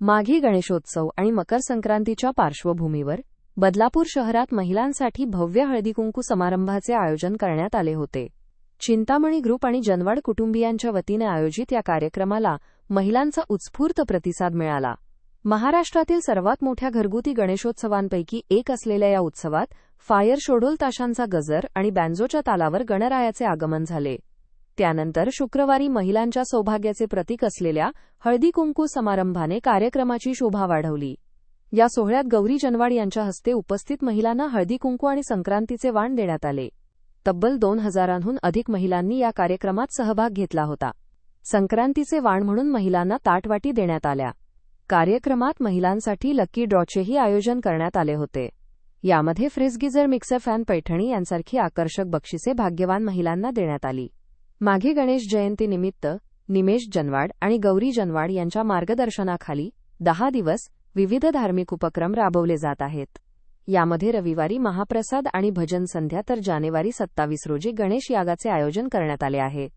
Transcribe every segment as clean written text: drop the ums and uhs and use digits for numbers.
माघी गणेशोत्सव आणि मकर संक्रांतीच्या पार्श्वभूमीवर बदलापूर शहरात महिलांसाठी भव्य हळदीकुंकू समारंभाचे आयोजन करण्यात आले होते. चिंतामणी ग्रुप आणि जनवाड कुटुंबियांच्या वतीने आयोजित या कार्यक्रमाला महिलांचा उत्स्फूर्त प्रतिसाद मिळाला. महाराष्ट्रातील सर्वात मोठ्या घरगुती गणेशोत्सवांपैकी एक असलेल्या या उत्सवात फायर शोढोल ताशांचा गजर आणि बँजोच्या तालावर गणरायाचे आगमन झाले. त्यानंतर शुक्रवारी महिलांच्या सौभाग्याचे प्रतीक असलेल्या हळदी कुंकू समारंभाने कार्यक्रमाची शोभा वाढवली. या सोहळ्यात गौरी जनवाड यांच्या हस्ते उपस्थित महिलांना हळदी कुंकू आणि संक्रांतीचे वाण देण्यात आले. तब्बल 2000हून अधिक महिलांनी या कार्यक्रमात सहभाग घेतला होता. संक्रांतीचे वाण म्हणून महिलांना ताटवाटी देण्यात आल्या. कार्यक्रमात महिलांसाठी लकी ड्रॉचेही आयोजन करण्यात आले होते. यामध्ये fridge geyser, mixer, fan, Paithani यांसारखी आकर्षक बक्षिसे भाग्यवान महिलांना देण्यात आली. माघी गणेश जयंतीनिमित्त निमेश जनवाड आणि गौरी जनवाड यांच्या मार्गदर्शनाखाली 10 दिवस विविध धार्मिक उपक्रम राबवले जात आहेत. यामध्ये रविवारी महाप्रसाद आणि भजन संध्या तर जानेवारी 27 रोजी गणेश यागाचे आयोजन करण्यात आले आहे.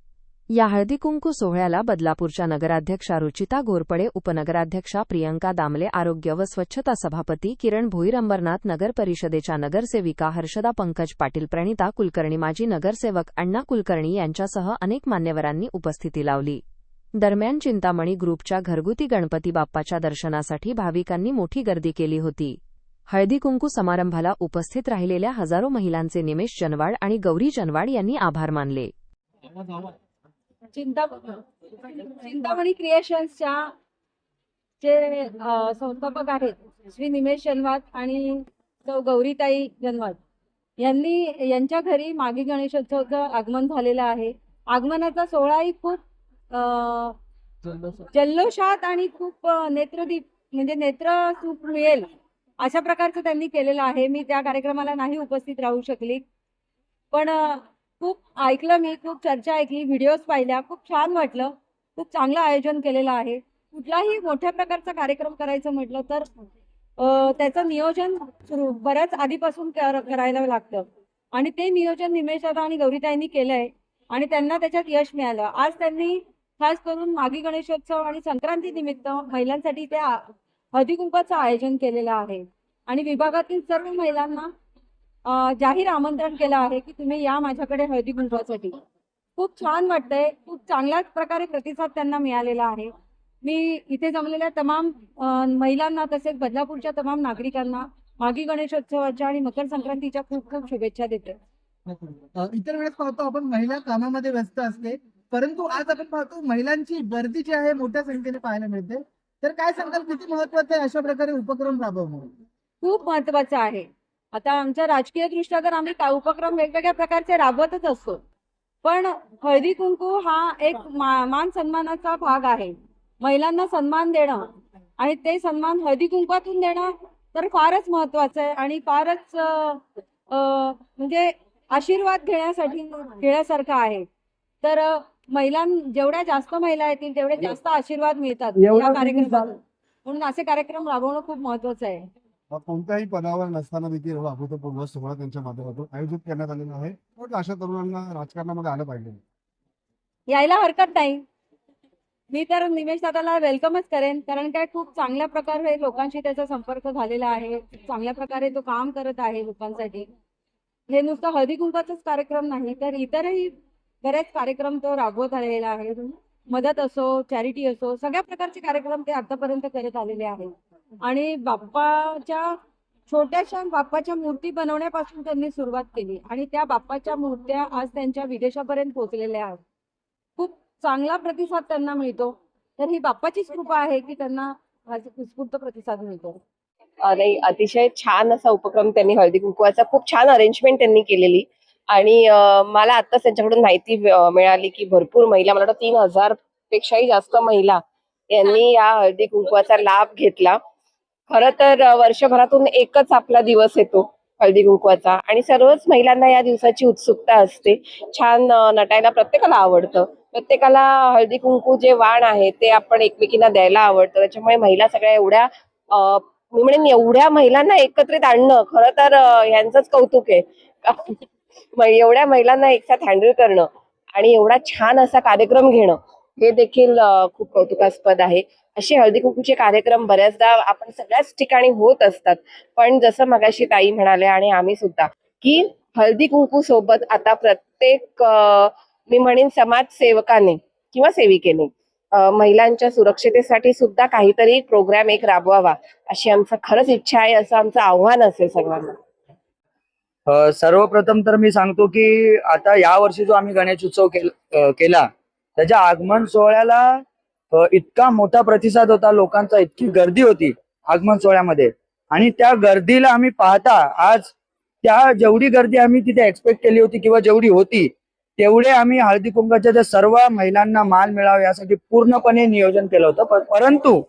या हळदीकुंकू सोहळ्याला बदलापूरच्या नगराध्यक्षा रुचिता घोरपडे, उपनगराध्यक्षा प्रियंका दामले, आरोग्य व स्वच्छता सभापती किरण भोईर, अंबरनाथ नगर परिषदेच्या नगरसेविका हर्षदा पंकज पाटील, प्रणिता कुलकर्णी, माजी नगरसेवक अण्णा कुलकर्णी यांच्यासह अनेक मान्यवरांनी उपस्थिती लावली. दरम्यान चिंतामणी ग्रुपच्या घरगुती गणपती बाप्पाच्या दर्शनासाठी भाविकांनी मोठी गर्दी केली होती. हळदीकुंकू समारंभाला उपस्थित राहिलेल्या हजारो महिलांचे निमेश जनवाड आणि गौरी जनवाड यांनी आभार मानले. चिंतामणी क्रिएशन्सच्या जे संस्थापक आहेत श्री निमेश जनवाड आणि गौरीताई जनवाड यांच्या घरी माघी गणेशोत्सवाचं आगमन झालेलं आहे. आगमनाचा सोहळाही खूप जल्लोषात आणि खूप नेत्रदीप म्हणजे नेत्रसुख मिळेल अशा प्रकारचं त्यांनी केलेलं आहे. मी त्या कार्यक्रमाला नाही उपस्थित राहू शकली, पण खूप ऐकलं, मी खूप चर्चा ऐकली, व्हिडिओज पाहिल्या, खूप छान वाटलं. खूप चांगलं आयोजन केलेलं आहे. कुठलाही मोठ्या प्रकारचा कार्यक्रम करायचं म्हटलं तर त्याचं नियोजन बऱ्याच आधीपासून करायला लागतं आणि ते नियोजन निमेश दादा आणि गौरीताईंनी केलंय आणि त्यांना त्याच्यात यश मिळालं. आज त्यांनी खास करून माघी गणेशोत्सव आणि संक्रांती निमित्त महिलांसाठी ते हळदी कुंकवाचं आयोजन केलेलं आहे आणि विभागातील सर्व महिलांना जाहीर आमंत्रण केलं आहे की तुम्ही या माझ्याकडे हळदी कुंकवासाठी. खूप छान वाटतंय. खूप चांगल्याच प्रकारे प्रतिसाद त्यांना मिळालेला आहे. मी इथे जमलेल्या तमाम महिलांना तसेच बदलापूरच्या तमाम नागरिकांना माघी गणेशोत्सवाच्या आणि मकर संक्रांतीच्या खूप खूप शुभेच्छा देते. इतर वेळेस पाहतो आपण महिला कामामध्ये व्यस्त असते, परंतु आज आपण पाहतो महिलांची गर्दी जी आहे मोठ्या संख्येने पाहायला मिळते. तर काय सांगाल, किती महत्वाचं आहे अशा प्रकारे उपक्रम राबवणं? खूप महत्वाचं आहे. आता आमच्या राजकीय दृष्ट्या तर आम्ही उपक्रम वेगवेगळ्या प्रकारचे राबवतच असतो, पण हळदी कुंकू हा एक मान सन्मानाचा भाग आहे. महिलांना सन्मान देणं आणि ते सन्मान हळदी कुंकवातून देणं तर फारच महत्वाचं आहे आणि फारच म्हणजे आशीर्वाद घेण्यासारखं आहे. तर जेवढ्या जास्त महिला येतील तेवढे जास्त आशीर्वाद मिळतात या कार्यक्रमातून. म्हणून असे कार्यक्रम राबवणं खूप महत्वाचं आहे. कोणत्याही पदावर नसताना देखील अभूतपूर्व सोहळा त्यांच्या माध्यमातून आयोजित करण्यात आलेला आहे. अशा तरुणांना राजकारणामध्ये आलं पाहिजे, यायला हरकत नाही. मी तर निमेश दादाला वेलकमच करेन, कारण काय खूप चांगल्या प्रकारे लोकांशी त्याचा संपर्क झालेला आहे. चांगल्या प्रकारे तो काम करत आहे लोकांसाठी. हे नुसतं हळदी कुंकवाचाच कार्यक्रम नाही तर इतरही बरेच कार्यक्रम तो राबवत आलेला आहे. मदत असो, चॅरिटी असो, सगळ्या प्रकारचे कार्यक्रम ते आतापर्यंत करत आलेले आहेत. आणि छोट्याशा बाप्पाच्या मूर्ती बनवण्यापासून त्यांनी सुरुवात केली आणि त्या बाप्पाच्या मूर्त्या आज त्यांच्या विदेशापर्यंत पोहोचलेल्या आहेत. खूप चांगला प्रतिसाद त्यांना मिळतो. तर ही बाप्पाचीच कृपा आहे की त्यांना उत्स्फूर्त प्रतिसाद मिळतो. नाही, अतिशय छान असा उपक्रम त्यांनी हळदी कुंकवाचा, खूप छान अरेंजमेंट त्यांनी केलेली आणि मला आत्ताच त्यांच्याकडून माहिती मिळाली की भरपूर महिला, मला वाटतं 3000 पेक्षाही जास्त महिला यांनी या हळदी कुंकवाचा लाभ घेतला. खरं तर वर्षभरातून एकच आपला दिवस येतो हळदी कुंकवाचा आणि सर्वच महिलांना या दिवसाची उत्सुकता असते. छान नटायला प्रत्येकाला आवडतं. प्रत्येकाला हळदी कुंकू जे वाण आहे ते आपण एकमेकींना द्यायला आवडतं. त्याच्यामुळे महिला सगळ्या एवढ्या मी म्हणेन एवढ्या महिलांना एकत्रित आणणं खरं तर यांचंच कौतुक आहे. एवढ्या महिलांना एकसाथ हँडल करणं आणि एवढा छान असा कार्यक्रम घेणं हे देखील खूप कौतुकास्पद आहे. असे हळदी कुंकूचे कार्यक्रम बऱ्याचदा आपण सगळ्याच ठिकाणी होत असतात. पण जसं मगाशी ताई म्हणाले आणि आम्ही सुद्धा, की हळदी कुंकू सोबत आता प्रत्येक मी म्हणेन समाजसेवकाने किंवा सेविकेने महिलांच्या सुरक्षतेसाठी सुद्धा काहीतरी प्रोग्राम एक राबवावा अशी आमचं खरंच इच्छा आहे, असं आमचं आव्हान असेल सगळ्यांना. सर्वप्रथम तर मी सांगतो की आता या वर्षी जो आम्ही गणेश उत्सव केला त्याच्या आगमन सोहळ्याला इतका मोठा प्रतिसाद होता लोकांचा, इतकी गर्दी होती आगमन सोहळ्यामध्ये. आणि त्या गर्दीला आम्ही पाहता आज त्या जेवढी गर्दी आम्ही तिथे एक्सपेक्ट केली होती किंवा जेवढी होती तेवढे आम्ही हळदी कुंकाच्या त्या सर्व महिलांना मान मिळावा यासाठी पूर्णपणे नियोजन केलं होतं. परंतु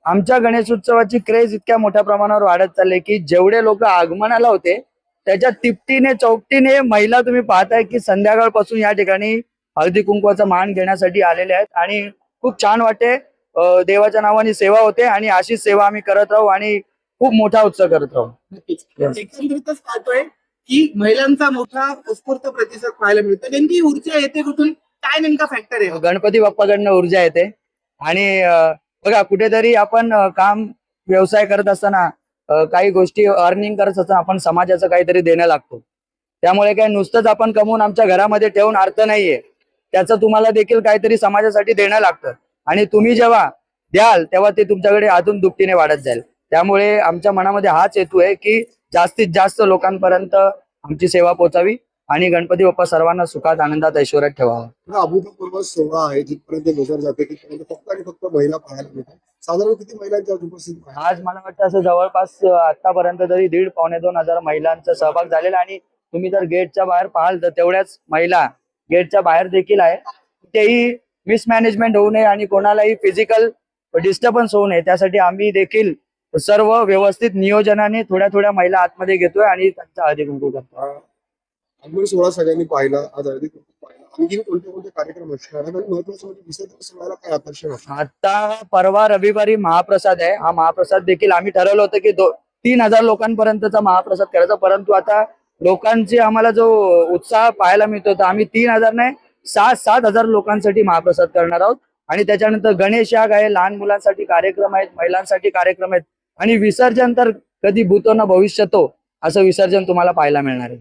आमच्या गणेश उत्सवाची क्रेज इतक्या मोठ्या प्रमाणावर वाढत चालली की जेवढे लोक आगमनाला होते त्याच्या तिपटीने चौपटीने महिला तुम्ही पाहताय की संध्याकाळपासून या ठिकाणी हळदी कुंकवाचा मान घेण्यासाठी आलेले आहेत. आणि खूप छान वाटते, देवाच्या नावाने सेवा होते आणि अशीच सेवा आम्ही करत राहू आणि खूप मोठा उत्सव करत राहू. नक्कीच. Yes. एकंदरीतच पाहतोय की महिलांचा मोठा उत्स्फूर्त प्रतिसाद पाहायला मिळतो. नेमकी ऊर्जा येते कुठून, काय नेमका फॅक्टर आहे? गणपती बाप्पाकडनं ऊर्जा येते. आणि बघा कुठेतरी आपण काम व्यवसाय करत असताना काही गोष्टी अर्निंग करत असताना आपण समाजाचं काहीतरी देणं लागतो. त्यामुळे काय नुसतंच आपण कमवून आमच्या घरामध्ये ठेवून अर्थ नाहीये, त्याचं तुम्हाला देखील काहीतरी समाजासाठी देणं लागतं. आणि तुम्ही जेव्हा द्याल तेव्हा ते तुमच्याकडे अजून दुपटीने वाढत जाईल. त्यामुळे आमच्या मनामध्ये हाच हेतू आहे की जास्तीत जास्त लोकांपर्यंत आमची सेवा पोहोचावी आणि गणपती बाप्पा सर्वांना सुखात आनंदात ऐश्वर्यात ठेवावा. हा अभूतपूर्व सोहळा आहे, जिथपर्यंत नजर जाते तिथपर्यंत फक्त आणि फक्त महिला पाहायला मिळतात. साधारण किती महिलांच्या उपस्थित आहे? आज मला वाटतं असं जवळपास आतापर्यंत तरी 1,500-2,000 महिलांचा सहभाग झालेला. आणि तुम्ही जर गेटच्या बाहेर पाहाल तर तेवढ्याच महिला गेटच्या बाहेर देखील आहे. तेही मिसमॅनेजमेंट होऊ नये आणि कोणालाही फिजिकल डिस्टर्बन्स होऊ नये त्यासाठी आम्ही देखील सर्व व्यवस्थित नियोजनाने थोड्या थोड्या महिला आतमध्ये घेतोय आणि त्यांचा हळदी कुंकू करतो. आगमन सोहळा सगळ्यांनी पाहिला, आज हळदी कुंकू पाहिला. आणखी कोणते कोणते कार्यक्रम असणार आहेत आणि महत्वाचं म्हणजे विसर्जन सोहळ्याला काय आकर्षण असणार? आता परवा रविवारी महाप्रसाद आहे. हा महाप्रसाद देखील आम्ही ठरवलं होतं की 3,000 लोकांपर्यंतचा महाप्रसाद करायचा. परंतु आता लोकांची आम्हाला जो उत्साह पाहायला मिळतो तर आम्ही 3,000 नाही 7,000 लोकांसाठी महाप्रसाद करणार आहोत. आणि त्याच्यानंतर गणेश याग आहे, लहान मुलांसाठी कार्यक्रम आहेत, महिलांसाठी कार्यक्रम आहेत. आणि विसर्जन तर कधी भूतो न भविष्यतो असं विसर्जन तुम्हाला पाहायला मिळणार आहे.